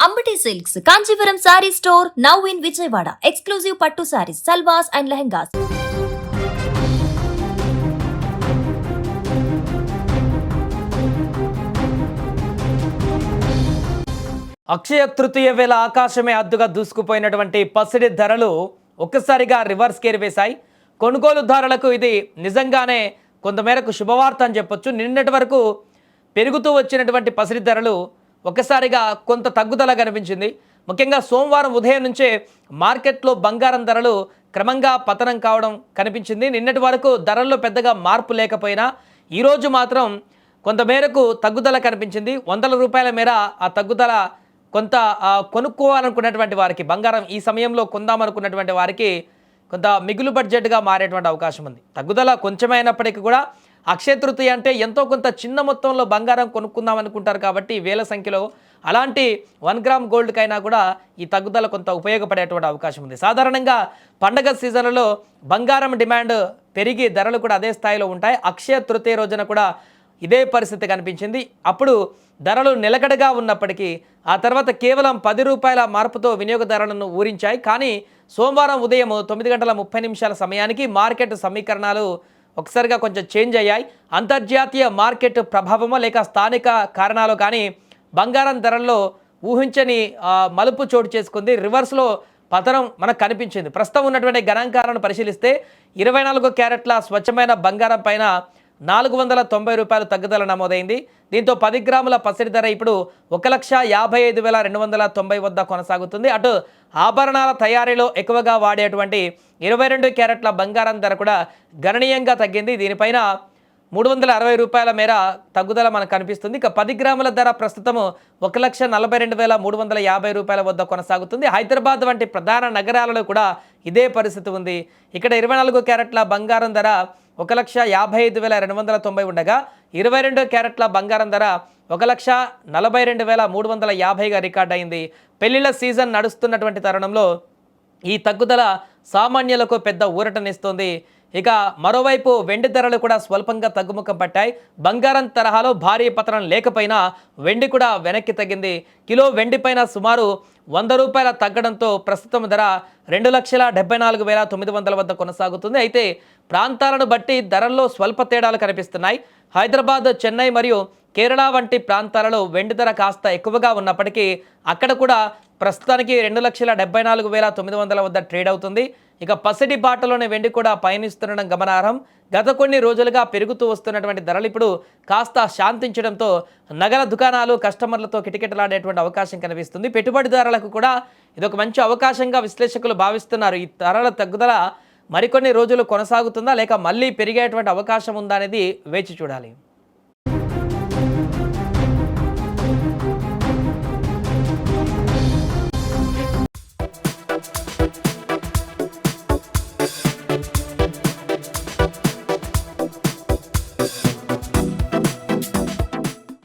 Ambati Silks, Kanchipuram Saree Store, now in Vijayawada. Exclusive Pattu Sarees, Salwas and Lehengas. Akshaya Tritiya వేళ ఆకాశమే అద్దుగా దూసుకుపోయినటువంటి పసిడి ధరలు ఒక్కసారిగా reverse gear వేశాయి. కొనుగోలుదారులకు ఇది నిజంగానే కొంతమేరకు శుభవార్త అని చెప్పొచ్చు. నిన్నటి వరకు పెరుగుతూ వచ్చినటువంటి పసిడి ధరలు ఒక్కసారిగా కొంత తగ్గుదల కనిపించింది. ముఖ్యంగా సోమవారం ఉదయం నుంచే మార్కెట్లో బంగారం ధరలు క్రమంగా పతనం కావడం కనిపించింది. నిన్నటి వరకు ధరల్లో పెద్దగా మార్పు లేకపోయినా ఈరోజు మాత్రం కొంతమేరకు తగ్గుదల కనిపించింది. వందల రూపాయల మేర ఆ తగ్గుదల కొంత కొనుక్కోవాలనుకున్నటువంటి వారికి, బంగారం ఈ సమయంలో కొందామనుకున్నటువంటి వారికి కొంత మిగులు బడ్జెట్గా మారేటువంటి అవకాశం ఉంది. తగ్గుదల కొంచెమైనప్పటికీ కూడా అక్షయ తృతీయ అంటే ఎంతో కొంత చిన్న మొత్తంలో బంగారం కొనుక్కుందాం అనుకుంటారు కాబట్టి వేల సంఖ్యలో అలాంటి 1 గ్రామ్ గోల్డ్కైనా కూడా ఈ తగ్గుదల కొంత ఉపయోగపడేటువంటి అవకాశం ఉంది. సాధారణంగా పండగ సీజన్లలో బంగారం డిమాండ్ పెరిగి ధరలు కూడా అదే స్థాయిలో ఉంటాయి. అక్షయ తృతీయ రోజున కూడా ఇదే పరిస్థితి కనిపించింది. అప్పుడు ధరలు నిలకడగా ఉన్నప్పటికీ ఆ తర్వాత కేవలం 10 రూపాయల మార్పుతో వినియోగదారులను ఊరించాయి. కానీ సోమవారం ఉదయం 9:30 సమయానికి మార్కెట్ సమీకరణాలు ఒకసారిగా కొంచెం చేంజ్ అయ్యాయి. అంతర్జాతీయ మార్కెట్ ప్రభావమో లేక స్థానిక కారణాలు కానీ బంగారం ధరల్లో ఊహించని మలుపు చోటు చేసుకుంది. రివర్స్లో పతనం మనకు కనిపించింది. ప్రస్తుతం ఉన్నటువంటి గణాంకాలను పరిశీలిస్తే 24 క్యారెట్ల స్వచ్ఛమైన బంగారం పైన 490 రూపాయలు తగ్గుదల నమోదైంది. దీంతో 10 గ్రాముల పసిడి ధర ఇప్పుడు 1,55,290 వద్ద కొనసాగుతుంది. అటు ఆభరణాల తయారీలో ఎక్కువగా వాడేటువంటి 22 క్యారెట్ల బంగారం ధర కూడా గణనీయంగా తగ్గింది. దీనిపైన 360 రూపాయల మేర తగ్గుదల మనకు కనిపిస్తుంది. ఇక 10 గ్రాముల ధర ప్రస్తుతము 1,42,350 రూపాయల వద్ద కొనసాగుతుంది. హైదరాబాద్ వంటి ప్రధాన నగరాలలో కూడా ఇదే పరిస్థితి ఉంది. ఇక్కడ 24 క్యారెట్ల బంగారం ధర 1,55,290 ఉండగా 22 క్యారెట్ల బంగారం ధర 1,42,350గా రికార్డ్ అయింది. పెళ్లిళ్ల సీజన్ నడుస్తున్నటువంటి తరుణంలో ఈ తగ్గుదల సామాన్యులకు పెద్ద ఊరటనిస్తోంది. ఇక మరోవైపు వెండి ధరలు కూడా స్వల్పంగా తగ్గుముఖం పట్టాయి. బంగారం తరహాలో భారీ పతనం లేకపోయినా వెండి కూడా వెనక్కి తగ్గింది. కిలో వెండి పైన సుమారు 100 రూపాయల తగ్గడంతో ప్రస్తుతం ధర 2,74,900 వద్ద కొనసాగుతుంది. అయితే ప్రాంతాలను బట్టి ధరల్లో స్వల్ప తేడాలు కనిపిస్తున్నాయి. హైదరాబాద్, చెన్నై మరియు కేరళ వంటి ప్రాంతాలలో వెండి ధర కాస్త ఎక్కువగా ఉన్నప్పటికీ అక్కడ కూడా ప్రస్తుతానికి 2,74,900 వద్ద ట్రేడ్ అవుతుంది. ఇక పసిడి బాటలోని వెండి కూడా పయనిస్తుండడం గమనార్హం. గత కొన్ని రోజులుగా పెరుగుతూ వస్తున్నటువంటి ధరలు ఇప్పుడు కాస్త శాంతించడంతో నగర దుకాణాలు కస్టమర్లతో కిటకిటలాడేటువంటి అవకాశం కనిపిస్తుంది. పెట్టుబడిదారులకు కూడా ఇదొక మంచి అవకాశంగా విశ్లేషకులు భావిస్తున్నారు. ఈ ధరల తగ్గుదల మరికొన్ని రోజులు కొనసాగుతుందా లేక మళ్ళీ పెరిగేటువంటి అవకాశం ఉందా అనేది వేచి చూడాలి.